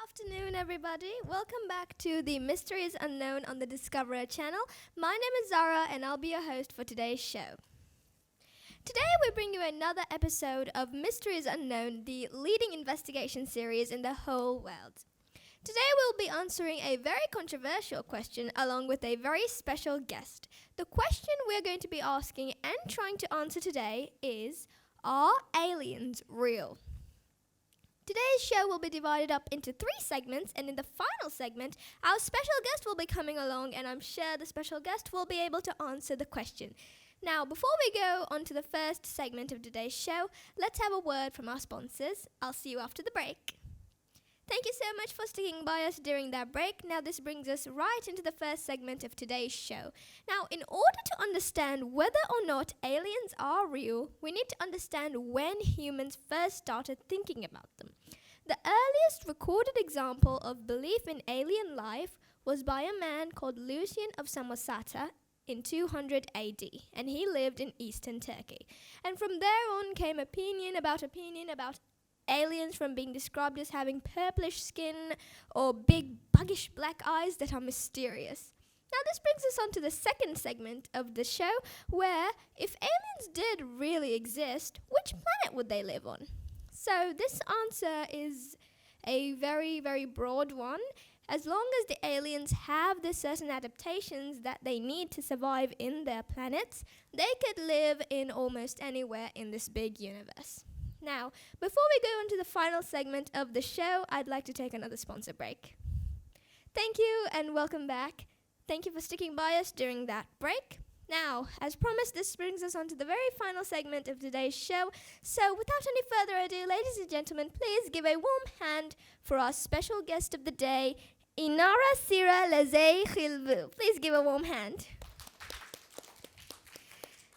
afternoon, everybody. Welcome back to the Mysteries Unknown on the Discoverer channel. My name is Zara, and I'll be your host for today's show. Today, we bring you another episode of Mysteries Unknown, the leading investigation series in the whole world. Today, we'll be answering a very controversial question along with a very special guest. The question we're going to be asking and trying to answer today is, are aliens real? Today's show will be divided up into 3 segments, and in the final segment, our special guest will be coming along, and I'm sure the special guest will be able to answer the question. Now, before we go on to the first segment of today's show, let's have a word from our sponsors. I'll see you after the break. Thank you so much for sticking by us during that break. Now, this brings us right into the first segment of today's show. Now, in order to understand whether or not aliens are real, we need to understand when humans first started thinking about them. The earliest recorded example of belief in alien life was by a man called Lucian of Samosata in 200 AD, and he lived in eastern Turkey. And from there on came opinion about aliens, from being described as having purplish skin or big buggish black eyes that are mysterious. Now this brings us on to the second segment of the show, where if aliens did really exist, which planet would they live on? So this answer is a very, very broad one. As long as the aliens have the certain adaptations that they need to survive in their planets, they could live in almost anywhere in this big universe. Now, before we go into the final segment of the show, I'd like to take another sponsor break. Thank you and welcome back. Thank you for sticking by us during that break. Now, as promised, this brings us on to the very final segment of today's show. So, without any further ado, ladies and gentlemen, please give a warm hand for our special guest of the day, Inara Sira Lazey Khilvu. Please give a warm hand.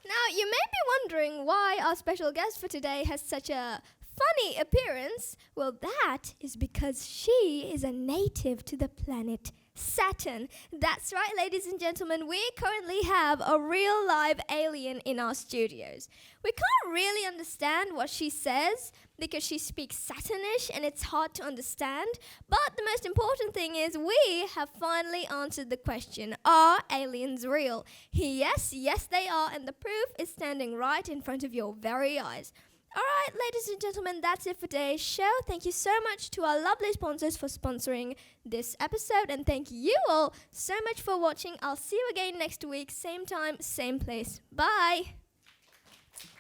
Now, you may be wondering why our special guest for today has such a funny appearance. Well, that is because she is a native to the planet Saturn. That's right, ladies and gentlemen, we currently have a real live alien in our studios. We can't really understand what she says because she speaks Saturnish and it's hard to understand. But the most important thing is we have finally answered the question, are aliens real? Yes, they are, and the proof is standing right in front of your very eyes. Alright, ladies and gentlemen, that's it for today's show. Thank you so much to our lovely sponsors for sponsoring this episode, and thank you all so much for watching. I'll see you again next week, same time, same place. Bye!